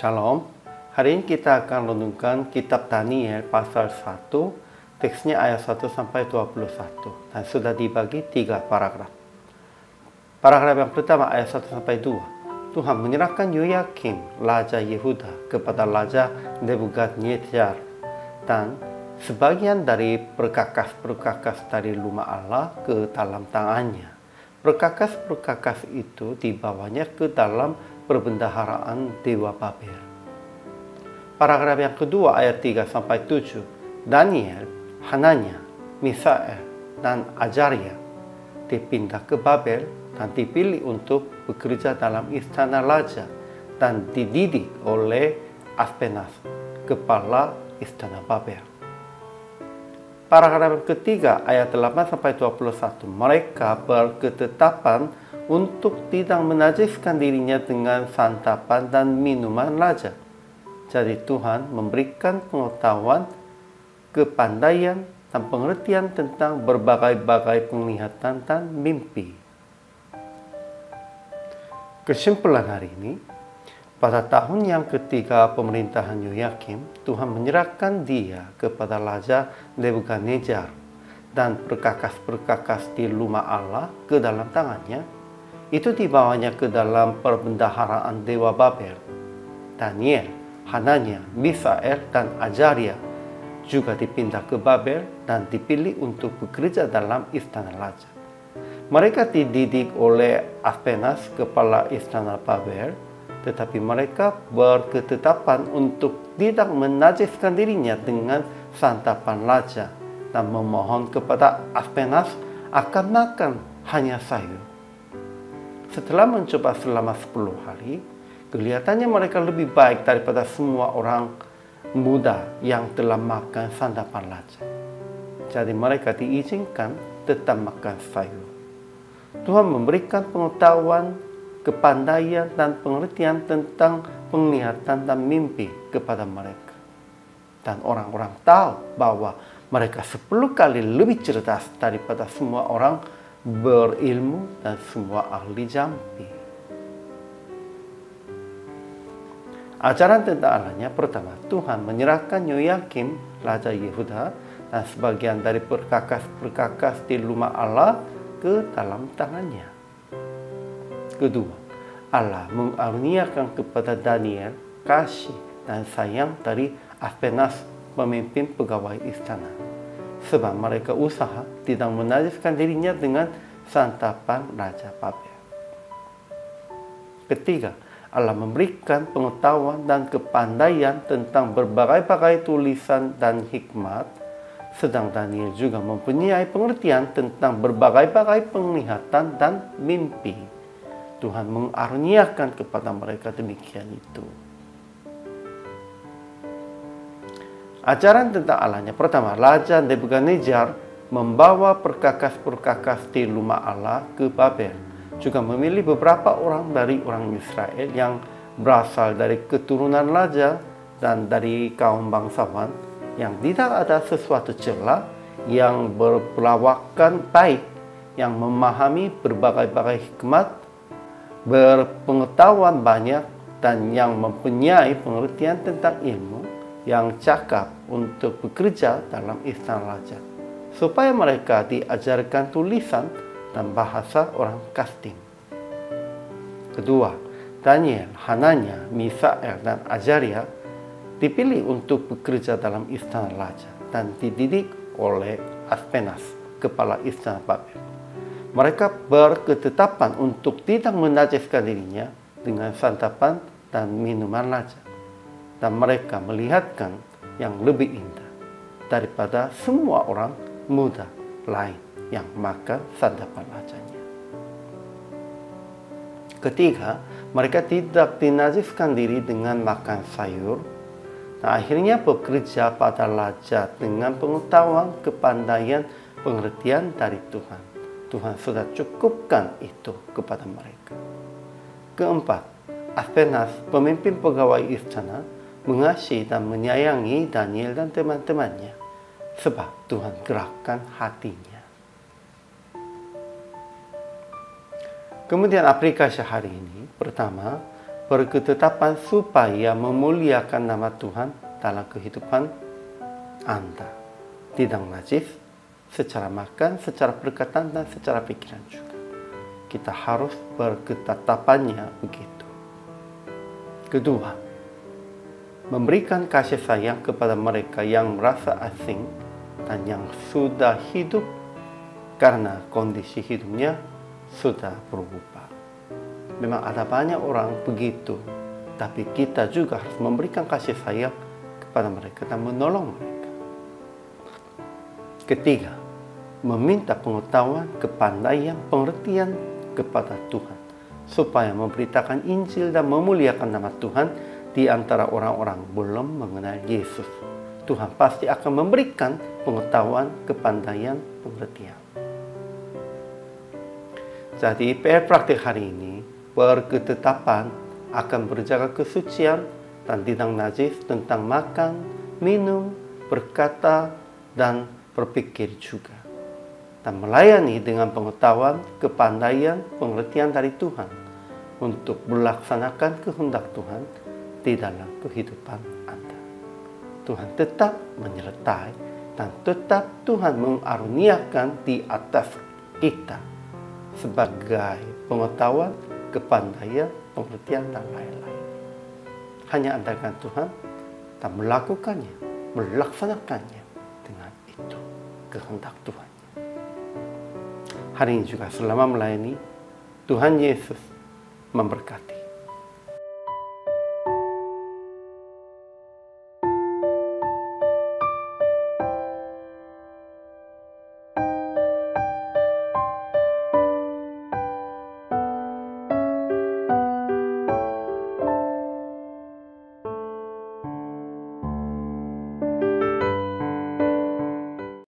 Shalom, hari ini kita akan renungkan kitab Daniel pasal 1, teksnya ayat 1 sampai 21, dan sudah dibagi 3 paragraf. Paragraf yang pertama ayat 1 sampai 2, Tuhan menyerahkan Yoyakim, Raja Yehuda, kepada Raja Nebukadnezar, dan sebagian dari perkakas-perkakas dari rumah Allah ke dalam tangannya. Perkakas-perkakas itu dibawanya ke dalam perbendaharaan Dewa Babel. Paragraf yang kedua ayat 3 sampai 7, Daniel, Hananya, Misael, dan Azaria dipindah ke Babel dan dipilih untuk bekerja dalam istana raja dan dididik oleh Aspenas, kepala istana Babel. Paragraf ketiga ayat 8 sampai 21, mereka berketetapan untuk tidak menajiskan dirinya dengan santapan dan minuman raja. Jadi Tuhan memberikan pengetahuan, kepandaian, dan pengertian tentang berbagai-bagai penglihatan dan mimpi. Kesimpulan hari ini, pada tahun yang ketiga pemerintahan Yoyakim, Tuhan menyerahkan dia kepada Raja Nebukadnezar dan perkakas-perkakas di rumah Allah ke dalam tangannya. Itu dibawanya ke dalam perbendaharaan Dewa Babel. Daniel, Hananya, Misael, dan Azaria juga dipindah ke Babel dan dipilih untuk bekerja dalam istana raja. Mereka dididik oleh Aspenas, kepala istana Babel, tetapi mereka berketetapan untuk tidak menajiskan dirinya dengan santapan raja dan memohon kepada Aspenas akan makan hanya sayur. Setelah mencoba selama 10 hari, kelihatannya mereka lebih baik daripada semua orang muda yang telah makan santapan raja. Jadi mereka diizinkan tetap makan sayur. Tuhan memberikan pengetahuan, kepandaian, dan pengertian tentang penglihatan dan mimpi kepada mereka. Dan orang-orang tahu bahwa mereka 10 kali lebih cerdas daripada semua orang berilmu dan semua ahli jampi. Ajaran tentang Allahnya pertama, Tuhan menyerahkan Yoyakim, Raja Yehuda, dan sebagian dari perkakas-perkakas di rumah Allah ke dalam tangannya. Kedua, Allah mengaruniakan kepada Daniel kasih dan sayang dari Aspenas, pemimpin pegawai istana, sebab mereka usaha tidak menajiskan dirinya dengan santapan Raja Babel. Ketiga, Allah memberikan pengetahuan dan kepandaian tentang berbagai-bagai tulisan dan hikmat, sedang Daniel juga mempunyai pengertian tentang berbagai-bagai penglihatan dan mimpi. Tuhan mengaruniakan kepada mereka demikian itu. Ajaran tentang Allahnya pertama, Raja Nebukadnezar membawa perkakas-perkakas di rumah Allah ke Babel. Juga memilih beberapa orang dari orang Israel yang berasal dari keturunan raja dan dari kaum bangsawan yang tidak ada sesuatu celah, yang berperawakan baik, yang memahami berbagai-bagai hikmat, berpengetahuan banyak, dan yang mempunyai pengertian tentang ilmu, yang cakap untuk bekerja dalam istana raja, supaya mereka diajarkan tulisan dan bahasa orang Kasdim. Kedua, Daniel, Hananya, Misael, dan Azaria dipilih untuk bekerja dalam istana raja dan dididik oleh Aspenas, kepala istana Babel. Mereka berketetapan untuk tidak menajiskan dirinya dengan santapan dan minuman raja. Dan mereka melihatkan yang lebih indah daripada semua orang muda lain yang makan santapan rajanya. Ketiga, mereka tidak dinajiskan diri dengan makan sayur. Dan akhirnya bekerja pada raja dengan pengetahuan, kepandaian, pengertian dari Tuhan. Tuhan sudah cukupkan itu kepada mereka. Keempat, Aspenas, pemimpin pegawai istana, mengasihi dan menyayangi Daniel dan teman-temannya, sebab Tuhan gerakkan hatinya. Kemudian aplikasi hari ini, pertama, berketetapan supaya memuliakan nama Tuhan dalam kehidupan Anda. Tidak najis secara makan, secara perkataan, dan secara pikiran juga. Kita harus berketetapannya begitu. Kedua, memberikan kasih sayang kepada mereka yang merasa asing dan yang sudah hidup karena kondisi hidupnya sudah berubah. Memang ada banyak orang begitu, tapi kita juga harus memberikan kasih sayang kepada mereka dan menolong mereka. Ketiga, meminta pengetahuan, kepandaian, pengertian kepada Tuhan, supaya memberitakan Injil dan memuliakan nama Tuhan di antara orang-orang belum mengenal Yesus. Tuhan pasti akan memberikan pengetahuan, kepandaian, pengertian. Jadi PR praktik hari ini berketetapan akan berjaga kesucian dan tidak najis tentang makan, minum, berkata, dan berpikir juga. Dan melayani dengan pengetahuan, kepandaian, pengertian dari Tuhan untuk melaksanakan kehendak Tuhan di dalam kehidupan Anda. Tuhan tetap menyertai dan tetap Tuhan mengaruniakan di atas kita sebagai pengetahuan, kepandaian, pengertian, dan lain-lain. Hanya andalkan Tuhan dan melakukannya, melaksanakannya dengan itu kehendak Tuhan. Hari ini juga selama melayani, Tuhan Yesus memberkati.